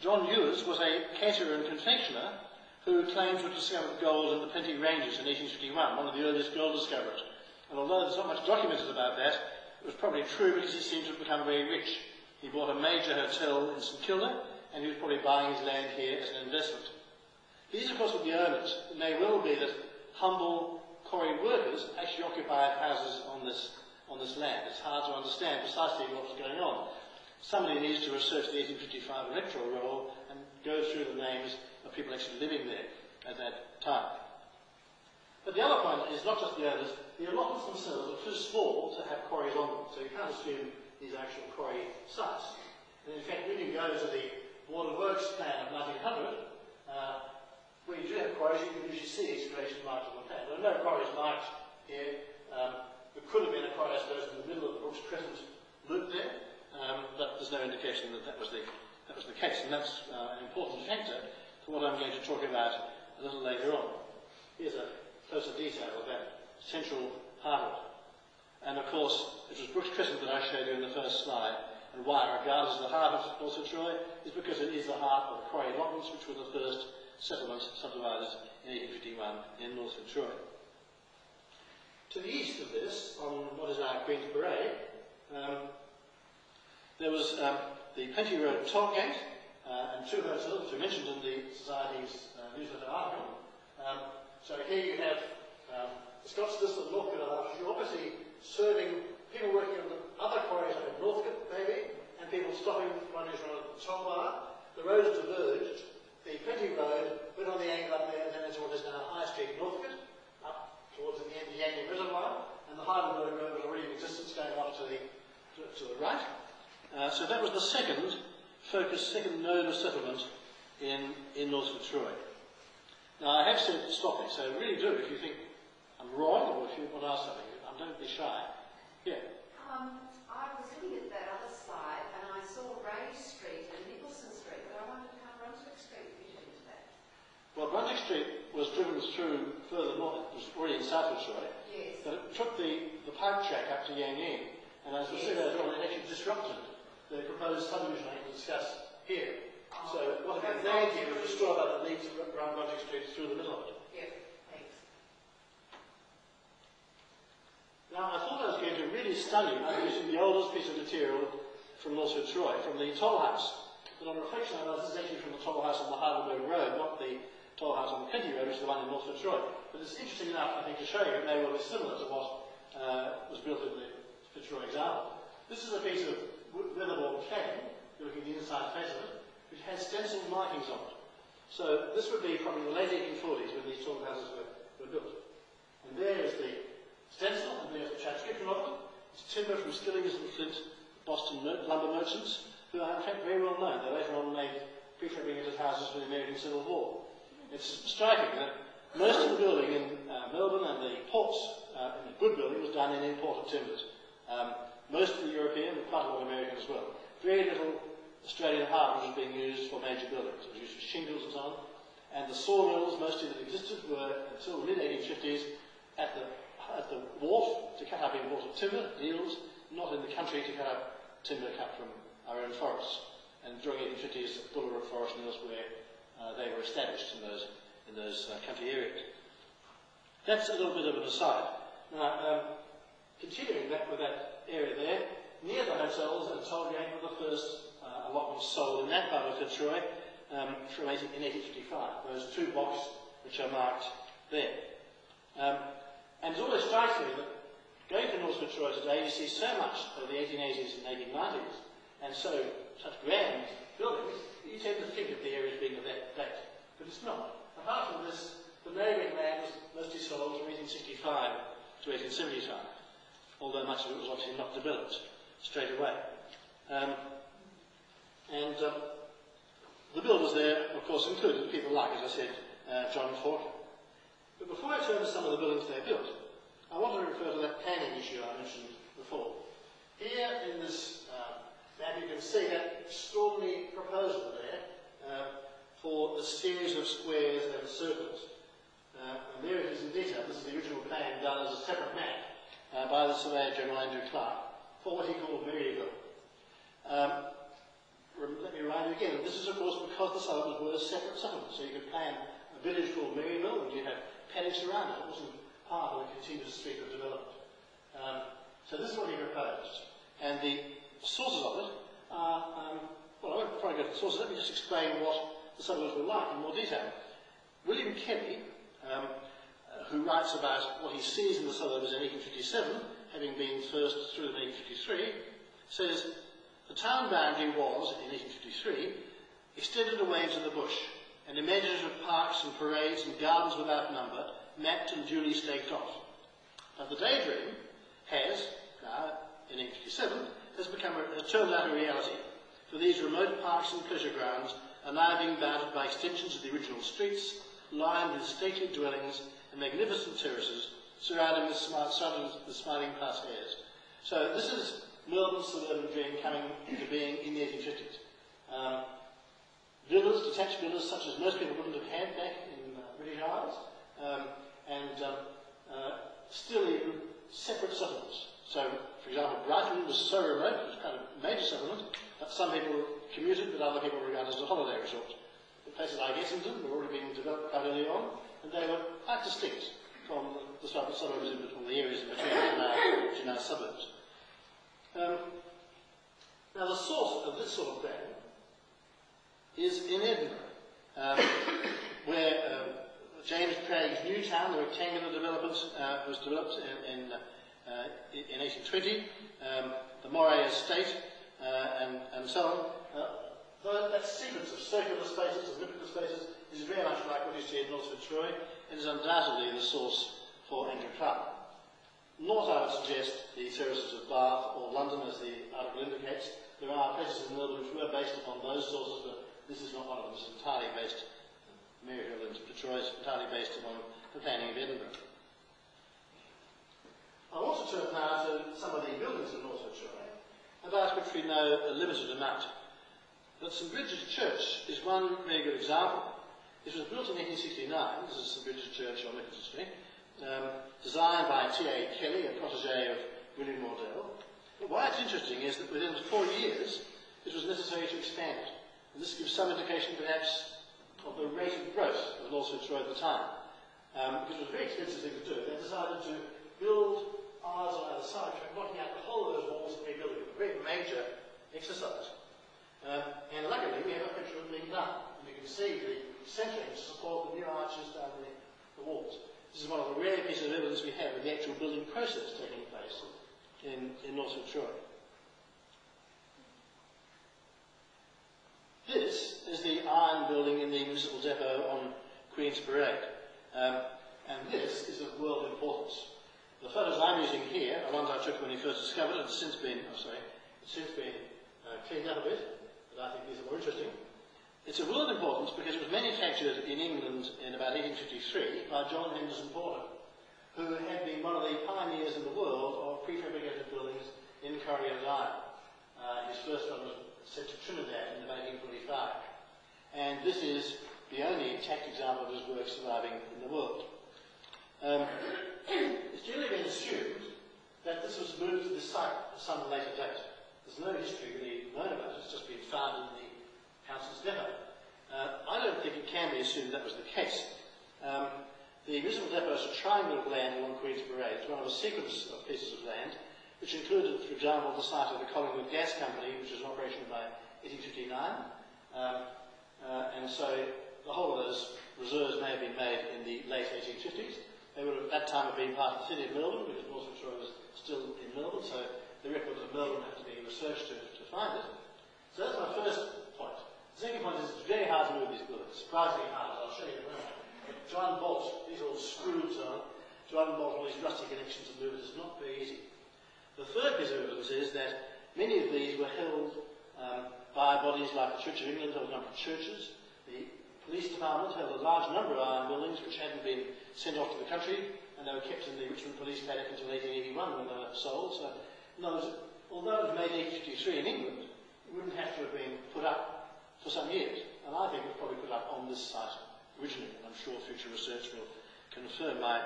John Ewers was a caterer and confectioner who claimed to have discovered gold in the Plenty Ranges in 1851, one of the earliest gold discoverers. And although there's not much documented about that, it was probably true because he seemed to have become very rich. He bought a major hotel in St Kilda, and he was probably buying his land here as an investment. These, of course, were the owners. It may well be that humble quarry workers actually occupied houses on this land. It's hard to understand precisely what was going on. Somebody needs to research the 1855 electoral roll and go through the names of people actually living there at that time. But the other point is not just the owners, the allotments themselves are too small to have quarries on them, so you can't assume these are actual quarry sites. And in fact, when you go to the Board of Works plan of 1900, where you do have quarries, you can usually see excavation marked on the plan. There are no quarries marked here. There could have been a quarry, I suppose, in the middle of the Brooks Crescent loop there, but there's no indication that that was the case, and that's an important factor for what I'm going to talk about a little later on. Here's a closer detail of that central part of it. And of course, it was Brooks Crescent that I showed you in the first slide, and why I regard as the heart of North Fitzroy is because it is the heart of the quarry allotments, which were the first settlements subdivided in 1851 in North Fitzroy. To the east of this, on what is now Queen's Parade, there was the Plenty Road toll gate and two hotels, which are mentioned in the Society's newsletter article. So here you have the Scots District of Northcote, obviously serving people working on the other quarries like at Northcote, maybe, and people stopping running around the toll bar. The roads diverged. The Plenty Road went on the angle up there, and then into what is now High Street, Northcote, up towards the end of the Yankee Reservoir, and the Heidelberg Road was already in existence going off to the right. So that was the second node of settlement in North Fitzroy. Now I have said stop it, so really do if you think I'm wrong or if you want to ask something. Don't be shy. Yeah. I was looking at that other slide and I saw Ray Street and Nicholson Street, but I wondered how Brunswick Street fitted into that. Well, Brunswick Street was driven through further north. It was already in South Fitzroy. Yes. But it took the pipe track up to Yang Yin, and as we said earlier on, it actually disrupted the proposed subdivision I can discuss here. So what it made here was destroy that leads around Brunswick Street through the middle of it. Yeah, thanks. Now, I thought I was going to really study using the oldest piece of material from North Fitzroy, from the toll house. But on reflection, I realised this is actually from the toll house on the Heidelberg Road, not the toll house on the Plenty Road, which is the one in North Fitzroy. But it's interesting enough, I think, to show you it may well be similar to what was built in the Fitzroy example. This is a piece of weatherboard cladding, you're looking at the inside face of it, which has stencil markings on it. So this would be probably the late 1840s when these toll houses were built. And there is the stencil, and there's the transcription of it. It's timber from Skilling's and Flint Boston lumber merchants, who are in fact very well known. They later on made prefabricated houses for the American Civil War. It's striking that most of the building in Melbourne and the ports, in the good building, was done in imported timbers. Most of the European, but quite a lot of American as well. Very little Australian hardwood was being used for major buildings. It was used for shingles and so on. And the sawmills, mostly that existed, were until the mid-1850s at the wharf to cut up imported timber, deals, not in the country to cut up timber cut from our own forests. And during the 1850s, at Bullera Forest and elsewhere, they were established in those country areas. That's a little bit of an aside. Now, continuing that with that area there, near the hotels and toll gate were the first allotments sold in that part of Fitzroy in 1855. Those two blocks which are marked there. And it always strikes me that going to North Fitzroy today, you see so much of the 1880s and 1890s, and such grand buildings, you tend to think of the areas being of that date. But it's not. Apart from this, the neighbouring land was mostly sold from 1865 to 1875, although much of it was obviously not developed straight away. The builders there, of course, included people like, as I said, John Fort. But before I turn to some of the buildings they built, I want to refer to that planning issue I mentioned before. Here in this map you can see that extraordinary proposal there for a series of squares and circles. And there it is in detail. This is the original plan done as a separate map by the Surveyor General Andrew Clark for what he called Maryville. Let me remind again, this is of course because the suburbs were separate settlements. So you could plan a village called Maryville and you'd have paddocks around it. It wasn't part of a continuous streak of development. So this is what he proposed. And the sources of it are, well, I won't probably go to the sources. Let me just explain what the suburbs were like in more detail. William Kelly, who writes about what he sees in the suburbs in 1857, having been first through in 1853, says, the town boundary was, in 1853, extended away into the bush, and images of parks and parades and gardens without number, mapped and duly staked off. But the daydream has, now, in 1857, has turned out a reality, for these remote parks and pleasure grounds are now being bounded by extensions of the original streets, lined with stately dwellings and magnificent terraces, surrounding the smiling passers. So this is Melbourne's suburban dream coming into being in the 1850s. Villas, detached villas, such as most people wouldn't have had back in British Isles, and still even separate settlements. So, for example, Brighton was so remote, it was kind of a major settlement, that some people commuted, but other people regarded as a holiday resort. The places like Essendon were already being developed quite early on, and they were quite distinct from the suburbs in between, the areas in between, which are now suburbs. Now, the source of this sort of plan is in Edinburgh, where James Craig's new town, the rectangular development, was developed in 1820, the Moray Estate, and so on. That sequence of circular spaces and elliptical spaces is very much like what you see in North Fitzroy, and is undoubtedly the source for Andrew Clark. Not, I would suggest, the terraces of Bath or London, as the article indicates. There are places in Melbourne which were based upon those sources, but this is not one of them. It's entirely based, Maryhill and Fitzroy is entirely based upon the planning of Edinburgh. I want to turn now to some of the buildings in North Fitzroy, about which we know a limited amount. But St Bridget's Church is one very good example. It was built in 1869, this is St Bridget's Church on Nicholson Street, designed by T.A. Kelly, a protege of William Mordell. But why it's interesting is that within 4 years it was necessary to expand it. And this gives some indication perhaps of the rate of growth of North Fitzroy at the time. Because it was a very expensive thing to do. They decided to build ours on either side, blocking out the whole of those walls and rebuilding them. A very major exercise. And luckily we have a picture of it being done. And you can see the centering to support the new arches down the walls. This is one of the rare pieces of evidence we have of the actual building process taking place in North Fitzroy. This is the iron building in the municipal depot on Queen's Parade. And this is of world importance. The photos I'm using here are ones I took when he first discovered it. It's since been cleaned up a bit, but I think these are more interesting. It's of world importance because it was manufactured in England in about 1853 by John Henderson Porter, who had been one of the pioneers in the world of prefabricated buildings in corrugated iron. His first one was sent to Trinidad in about 1845. And this is the only intact example of his work surviving in the world. It's generally been assumed that this was moved to this site at some later date. There's no history really known about it, it's just been found in the council's depot. I don't think it can be assumed that was the case. The municipal depot is a triangle of land along Queen's Parade. It's one of a sequence of pieces of land, which included, for example, the site of the Collingwood Gas Company, which was in operation by 1859. And so the whole of those reserves may have been made in the late 1850s. They would have, at that time, have been part of the city of Melbourne, because North Fitzroy was still in Melbourne, so the records of Melbourne have to be researched to find it. So that's my first point. The second point is it's very hard to move these buildings, surprisingly hard, I'll show you in a moment. To unbolt, these are all screwed to unbolt all these rusty connections and move it is not very easy. The third piece of evidence is that many of these were held by bodies like the Church of England, held a number of churches. The police department held a large number of iron buildings which hadn't been sent off to the country, and they were kept in the Richmond Police Paddock until 1881 when they were sold. So, in other words, although it was made in 1853 in England, it wouldn't have to have been put up for some years. And I think it was probably put up on this site originally, and I'm sure future research will confirm my